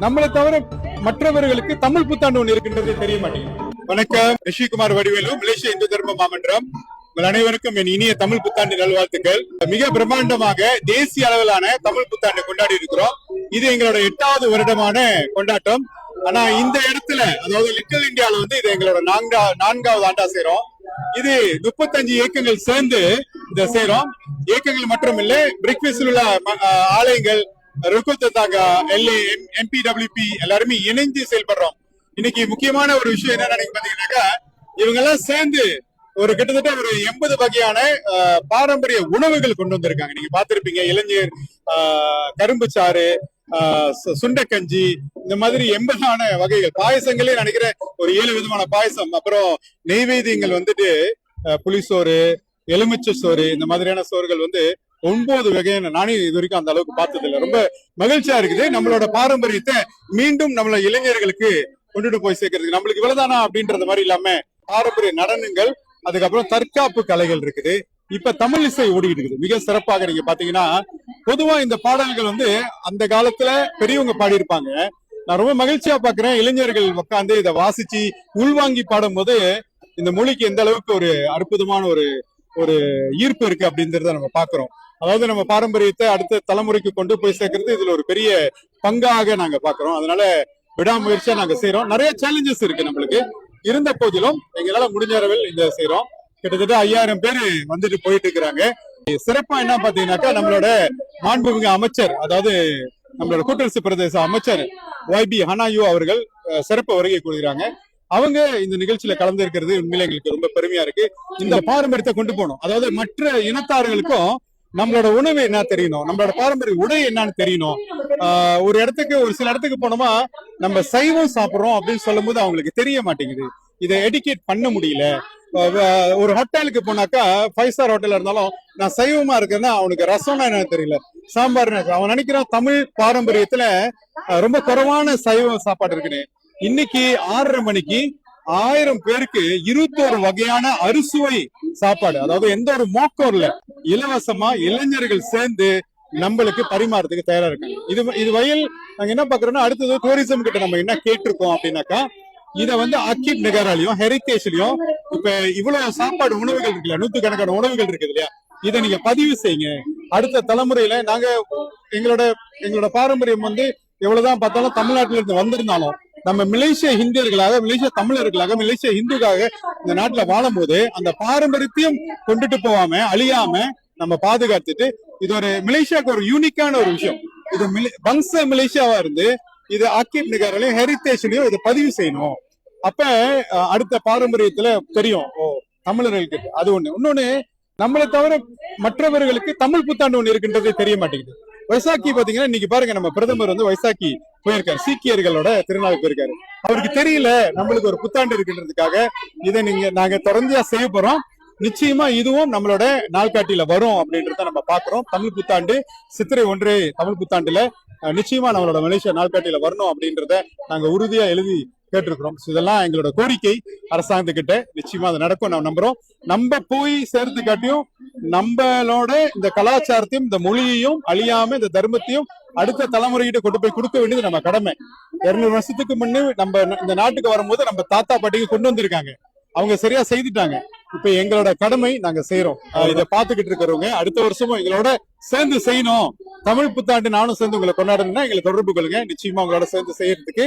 நம்மளை தவிர மற்றவர்களுக்கு தமிழ் புத்தாண்டு ஒன்று இருக்கின்றது தெரிய மாட்டேங்குது. வணக்கம், ரிஷிகுமார் வடிவேலு, மலேசிய இந்து தர்ம மாமன்றம். உங்கள் அனைவருக்கும் என் இனிய தமிழ் புத்தாண்டு நல்வாழ்த்துக்கள். மிக பிரம்மாண்டமாக தேசிய அளவிலான தமிழ் புத்தாண்டு கொண்டாடி இருக்கிறோம். இது எங்களோட 8வது வருடமான கொண்டாட்டம். ஆனா இந்த இடத்துல, அதாவது லிட்டில் இந்தியால இது எங்களோட 4வது ஆண்டா செய்றோம். இது 35 இயக்கங்கள் சேர்ந்து இதை செய்றோம். இயக்கங்கள் மட்டும் இல்ல, பிரிக்விஸில் உள்ள ஆலயங்கள், என்பிடபிள்யூபி எல்லாருமே இணைந்து செயல்படுறோம். இன்னைக்கு முக்கியமான ஒரு விஷயம் என்னன்னு பாத்தீங்கன்னாக்கா, இவங்க எல்லாம் சேர்ந்து ஒரு கிட்டத்தட்ட ஒரு 80 வகையான பாரம்பரிய உணவுகள் கொண்டு வந்திருக்காங்க. நீங்க பாத்திருப்பீங்க, இளைஞர் கரும்பு சாறு, சுண்டக்கஞ்சி, இந்த மாதிரி 80 வகைகள் பாயசங்களே நினைக்கிறேன். ஒரு 7 விதமான பாயசம், அப்புறம் நெய்வேத்தியங்கள் புளிசோறு, எலுமிச்சை சோறு, இந்த மாதிரியான சோறுகள் 9 வகையான. நானே இது வரைக்கும் அந்த அளவுக்கு பார்த்தது இல்லை. ரொம்ப மகிழ்ச்சியா இருக்குது. நம்மளோட பாரம்பரியத்தை மீண்டும் நம்மள இளைஞர்களுக்கு கொண்டுட்டு போய் சேர்க்கறதுக்கு. நம்மளுக்கு இவ்வளவுதானா அப்படின்றது மாதிரி இல்லாம பாரம்பரிய நடனங்கள், அதுக்கப்புறம் தற்காப்பு கலைகள் இருக்குது. இப்ப தமிழ் இசை ஓடிக்கிட்டு இருக்குது மிக சிறப்பாக. நீங்க பாத்தீங்கன்னா, பொதுவா இந்த பாடல்கள் அந்த காலத்துல பெரியவங்க பாடியிருப்பாங்க. நான் ரொம்ப மகிழ்ச்சியா பாக்குறேன், இளைஞர்கள் உட்காந்து இதை வாசிச்சு உள்வாங்கி பாடும் போது இந்த மொழிக்கு எந்த அளவுக்கு ஒரு அற்புதமான ஒரு ஈர்ப்பு இருக்கு அப்படின்றத நம்ம பாக்குறோம். அதாவது நம்ம பாரம்பரியத்தை அடுத்த தலைமுறைக்கு கொண்டு போய் சேர்க்கறது இதுல ஒரு பெரிய பங்காக நாங்க பாக்குறோம். அதனால விடாமுயற்சியா நாங்க செய்யறோம். நிறைய சேலஞ்சஸ் இருக்கு நம்மளுக்கு. இருந்த போதிலும் எங்களால முடிஞ்ச அளவில் இந்த செய்யறோம். கிட்டத்தட்ட 5000 பேர் போயிட்டு இருக்கிறாங்க. சிறப்பா என்ன பாத்தீங்கன்னாக்கா, நம்மளோட மாண்புமிகு அமைச்சர், அதாவது நம்மளோட கூட்டரசு பிரதேச அமைச்சர் YB ஹனாயு அவர்கள் சிறப்பு வருகை கூறுகிறாங்க. அவங்க இந்த நிகழ்ச்சியில கலந்து இருக்கிறது உண்மையில எங்களுக்கு ரொம்ப பெருமையா இருக்கு. இந்த பாரம்பரியத்தை கொண்டு போகணும். அதாவது மற்ற இனத்தார்களுக்கும் நம்மளோட உணவு என்ன தெரியணும், நம்மளோட பாரம்பரிய உடை என்னன்னு தெரியணும். ஒரு சில இடத்துக்கு போனோமா நம்ம சைவம் சாப்பிடுறோம் அப்படின்னு சொல்லும் போது அவங்களுக்கு தெரிய மாட்டேங்குது. இதை எடுக்கேட் பண்ண முடியல. ஒரு ஹோட்டலுக்கு போனாக்கா, 5 ஸ்டார் ஹோட்டல் இருந்தாலும் நான் சைவமா இருக்கேன்னா அவனுக்கு ரசம்னா என்னன்னு தெரியல, சாம்பார். அவன் நினைக்கிறான் தமிழ் பாரம்பரியத்துல ரொம்ப குறைவான சைவ சாப்பாடு இருக்குன்னு. இன்னைக்கு 6:30 மணிக்கு 1000 பேருக்கு 21 வகையான அறுசுவை சாப்பாடு, அதாவது எந்த ஒரு மோக்கம் இல்ல, இலவசமா இளைஞர்கள் சேர்ந்து நம்மளுக்கு பரிமாறதுக்கு தயாரா இருக்காங்க. இது வயல் நாங்க என்ன பாக்குறோம்னா, அடுத்தது டூரிசம் கிட்ட நம்ம என்ன கேட்டிருக்கோம் அப்படின்னாக்கா, இத அக்கீப் நிகராலையும் ஹெரிட்டேஜ்லயும் இப்ப இவ்வளவு சாப்பாடு உணவுகள் இருக்குல்ல, 100கணக்கான உணவுகள் இருக்குது இல்லையா, இதை நீங்க பதிவு செய்யுங்க. அடுத்த தலைமுறையில நாங்க எங்களோட பாரம்பரியம் எவ்வளவுதான் பார்த்தாலும் தமிழ்நாட்டில இருந்து வந்திருந்தாலும், நம்ம மலேசிய இந்தியர்களாக, மலேசிய தமிழர்களாக, மலேசிய இந்துக்காக இந்த நாட்டுல வாழும் போது அந்த பாரம்பரியத்தையும் கொண்டுட்டு போகாம அழியாம நம்ம பாதுகாத்துட்டு, இது ஒரு மலேசியாவுக்கு ஒரு யூனிக்கான ஒரு விஷயம். இது வம்ச மலேசியாவா இருந்து இது ஆக்கிப் நிகராலையும் ஹெரிட்டேஜ்லயும் இதை பதிவு செய்யணும். அப்ப அடுத்த பாரம்பரியத்துல தெரியும், தமிழர்களுக்கு அது ஒண்ணு. இன்னொன்னு, நம்மளை தவிர மற்றவர்களுக்கு தமிழ் புத்தாண்டு ஒண்ணு இருக்கின்றது தெரிய மாட்டேங்குது. வைசாக்கி பாத்தீங்கன்னா, இன்னைக்கு பாருங்க, நம்ம பிரதமர் வைசாக்கி போயிருக்காரு, சீக்கியர்களோட திருநாளுக்கு போயிருக்காரு. அவருக்கு தெரியல நம்மளுக்கு ஒரு புத்தாண்டு இருக்குன்றதுக்காக இதை நாங்க தொடர்ந்து செய்ய போறோம். நிச்சயமா இதுவும் நம்மளோட நாள்காட்டியில வரும் அப்படின்றத நம்ம பாக்குறோம். தமிழ் புத்தாண்டு சித்திரை 1 தமிழ் புத்தாண்டுல நிச்சயமா நம்மளோட மலேசியா நாள்காட்டியில வரணும் அப்படின்றத நாங்க உறுதியா எழுதி கேட்டிருக்கிறோம். இதெல்லாம் எங்களோட கோரிக்கை அரசாங்கத்துக்கிட்ட. நிச்சயமா அது நடக்கும் நான் நம்புறோம். நம்ம போய் சேர்த்து காட்டியும் நம்மளோட இந்த கலாச்சாரத்தையும் இந்த மொழியையும் அழியாம இந்த தர்மத்தையும் அடுத்த தலைமுறைகிட்ட கொண்டு போய் கொடுக்க வேண்டியது நம்ம கடமை. 200 வருஷத்துக்கு முன்னே நம்ம இந்த நாட்டுக்கு வரும்போது நம்ம தாத்தா பாட்டிக்கு கொண்டு வந்திருக்காங்க, அவங்க சரியா செய்துட்டாங்க. இப்ப எங்களோட கடமை நாங்க செய்யறோம். இதை பாத்துக்கிட்டு இருக்கிறவங்க அடுத்த வருஷமும் எங்களோட சேர்ந்து செய்யணும், தமிழ் புத்தாண்டு நானும் சேர்ந்து உங்களை கொண்டாடணும்னா எங்களை தொடர்பு கொள்ளுங்க. நிச்சயமா உங்களோட சேர்ந்து செய்யறதுக்கு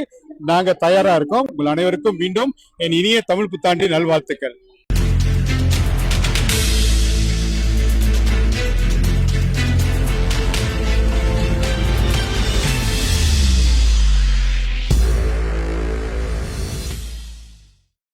நாங்க தயாரா இருக்கோம். உங்கள் அனைவருக்கும் மீண்டும் என் இனிய தமிழ் புத்தாண்டு நல்வாழ்த்துக்கள்.